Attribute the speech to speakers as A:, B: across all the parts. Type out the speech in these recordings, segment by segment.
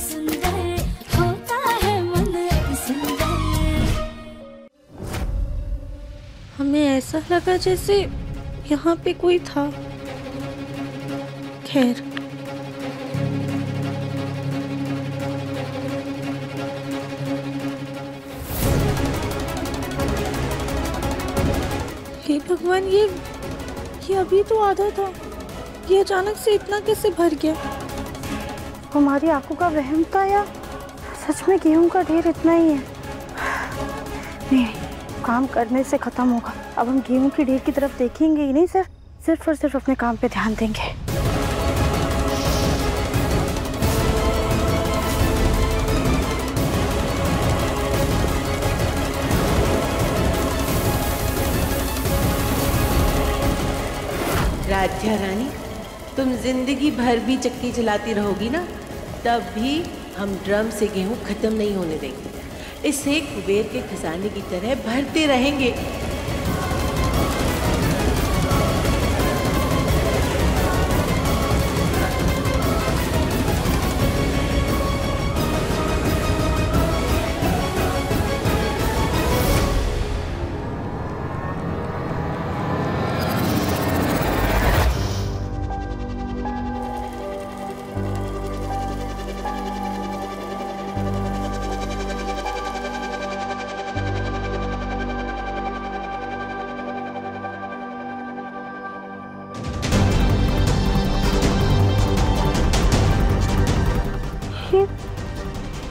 A: सुंदर होता है मन अति सुंदर।
B: हमें ऐसा लगा जैसे यहाँ पे कोई था। खैर, हे भगवान, ये अभी तो आधा था, ये अचानक से इतना कैसे भर गया? हमारी आंखों का वहम था या सच में गेहूं का ढेर इतना ही है? नहीं, काम करने से खत्म होगा। अब हम गेहूं की ढेर की तरफ देखेंगे ही नहीं, सिर्फ और सिर्फ अपने काम पे ध्यान देंगे।
C: राध्या रानी, तुम जिंदगी भर भी चक्की चलाती रहोगी ना, तब भी हम ड्रम से गेहूं खत्म नहीं होने देंगे। इसे कुबेर के खजाने की तरह भरते रहेंगे।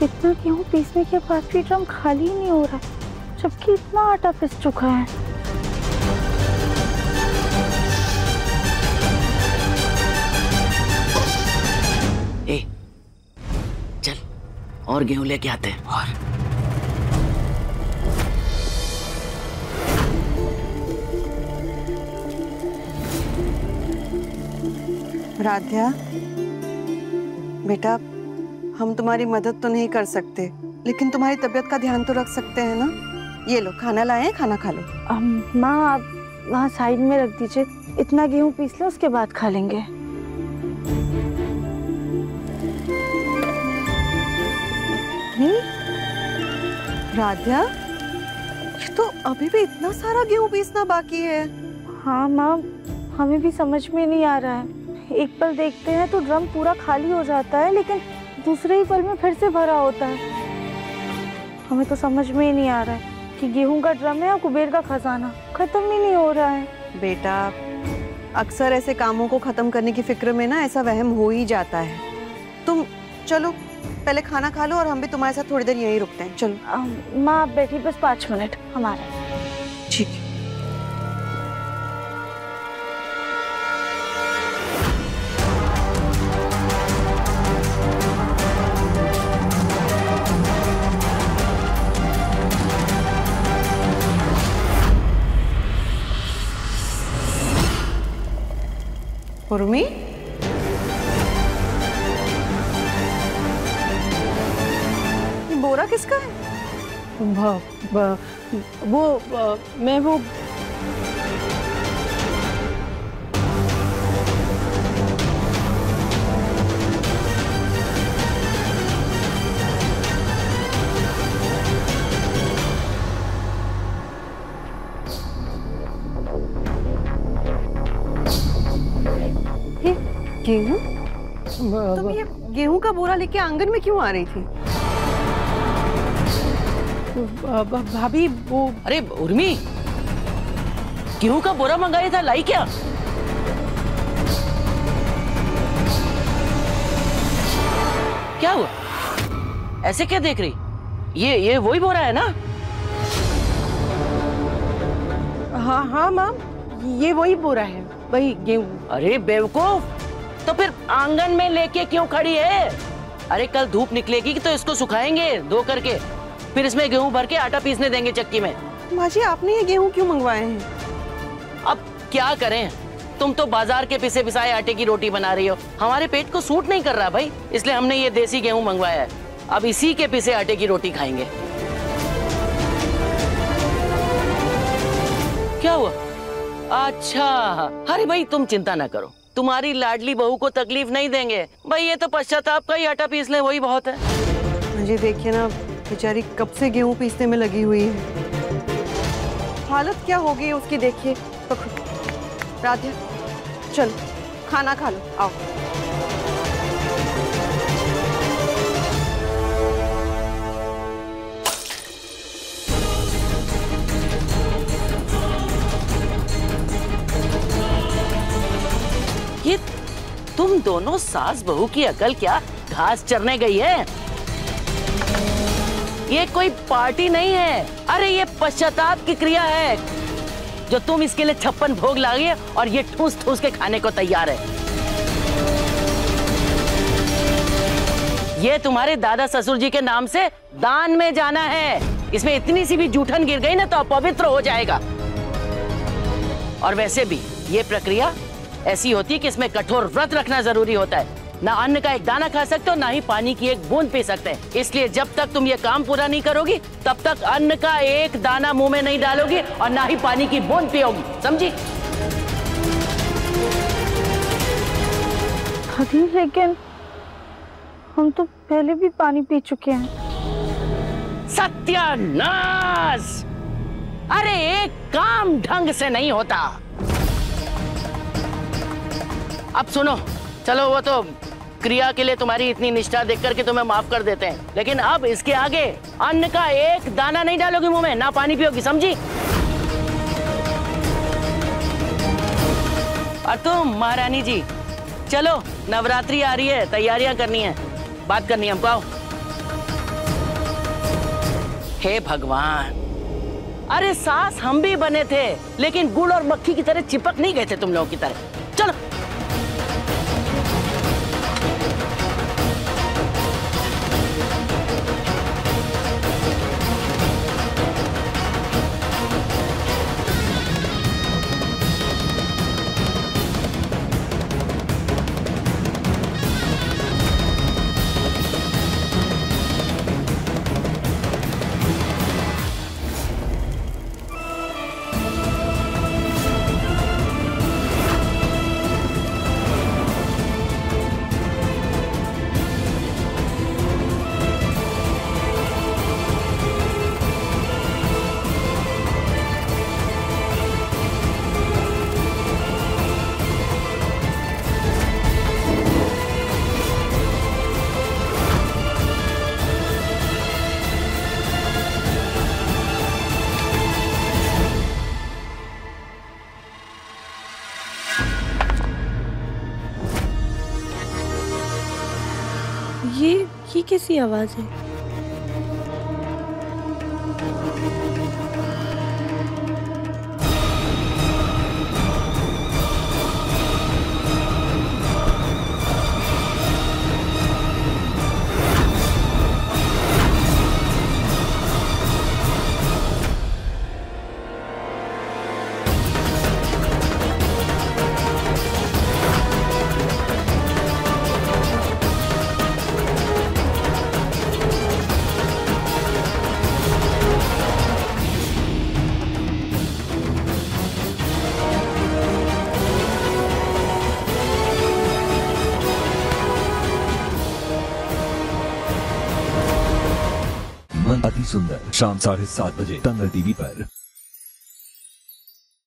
B: इतना गेहूं पीसने के बाद भी ड्रम खाली नहीं हो रहा है, जबकि इतना आटा पिस चुका है।
D: ए, चल और गेहूं लेके आते हैं। और
E: राध्या बेटा, हम तुम्हारी मदद तो नहीं कर सकते, लेकिन तुम्हारी तबीयत का ध्यान तो रख सकते हैं ना। ये लो, खाना लाए हैं, खाना खा लो।
B: माँ, आप वहाँ साइड में रख दीजिए, इतना गेहूं पीस लो, उसके बाद खा लेंगे।
E: राध्या, ये तो अभी भी इतना सारा गेहूं पीसना बाकी है।
B: हाँ माँ, हमें भी समझ में नहीं आ रहा है। एक पल देखते हैं तो ड्रम पूरा खाली हो जाता है, लेकिन दूसरे ही पल में फिर से भरा होता है। हमें तो समझ में ही नहीं आ रहा है कि गेहूं का ड्रम है या कुबेर का खजाना, खत्म ही नहीं हो रहा है।
E: बेटा, अक्सर ऐसे कामों को खत्म करने की फिक्र में ना ऐसा वहम हो ही जाता है। तुम चलो पहले खाना खा लो और हम भी तुम्हारे साथ थोड़ी देर यहीं रुकते हैं। चलो
B: माँ, आप बैठी बस 5 मिनट हमारे।
E: ठीक है। उर्मी, ये बोरा किसका है?
C: मैं वो
E: गेहूं? तुम ये गेहूं का बोरा लेके आंगन में क्यों आ रही थी?
C: भाभी वो,
D: अरे उर्मी, गेहूं का बोरा मंगाया था, लाई क्या? क्या हुआ? ऐसे क्या देख रही? ये वही बोरा है ना?
C: हाँ हाँ माँ, ये वही बोरा है, वही गेहूं।
D: अरे बेवकूफ, तो फिर आंगन में लेके क्यों खड़ी है? अरे कल धूप निकलेगी तो इसको सुखाएंगे धो करके, फिर इसमें गेहूं भर के आटा पीसने देंगे चक्की में।
E: माँ जी, आपने ये गेहूं क्यों मंगवाए हैं?
D: अब क्या करें, तुम तो बाजार के पिसे पिसाए आटे की रोटी बना रही हो, हमारे पेट को सूट नहीं कर रहा भाई, इसलिए हमने ये देसी गेहूं मंगवाया है। अब इसी के पिसे आटे की रोटी खाएंगे। क्या हुआ? अच्छा, अरे भाई तुम चिंता ना करो, तुम्हारी लाडली बहू को तकलीफ नहीं देंगे। भाई ये तो पश्चाताप का ही आटा पीस ले, वही बहुत है।
E: मुझे देखिए ना, बेचारी कब से गेहूं पीसने में लगी हुई है। हालत क्या होगी उसकी, देखिए। राधिया चलो खाना खा लो, आओ।
D: ये तुम दोनों सास बहू की अकल क्या घास चरने गई है? ये कोई पार्टी नहीं है, अरे ये पश्चाताप की क्रिया है जो तुम इसके लिए 56 भोग लागी और ये ठूस ठूस के खाने को तैयार है। ये तुम्हारे दादा ससुर जी के नाम से दान में जाना है। इसमें इतनी सी भी जूठन गिर गई ना तो अपवित्र हो जाएगा। और वैसे भी ये प्रक्रिया ऐसी होती है कि इसमें कठोर व्रत रखना जरूरी होता है। ना अन्न का एक दाना खा सकते हो, ना ही पानी की एक बूंद पी सकते हैं। इसलिए जब तक तुम ये काम पूरा नहीं करोगी तब तक अन्न का एक दाना मुंह में नहीं डालोगी और ना ही पानी की बूंद पियोगी, समझी?
B: दादी लेकिन हम तो पहले भी पानी पी चुके हैं।
D: सत्यानाश! अरे एक काम ढंग से नहीं होता। अब सुनो, चलो वो तो क्रिया के लिए तुम्हारी इतनी निष्ठा देख करके तुम्हें माफ कर देते हैं, लेकिन अब इसके आगे अन्न का एक दाना नहीं डालोगी मुंह में, ना पानी पियोगी, समझी? और तुम महारानी जी चलो, नवरात्रि आ रही है, तैयारियां करनी है, बात करनी है हमको, आओ। हे भगवान, अरे सास हम भी बने थे लेकिन गुड़ और मक्खी की तरह चिपक नहीं गए थे तुम लोगों की तरह। चलो
B: ये कैसी आवाज है?
F: अति सुंदर शाम 7:30 बजे दंगल टीवी पर।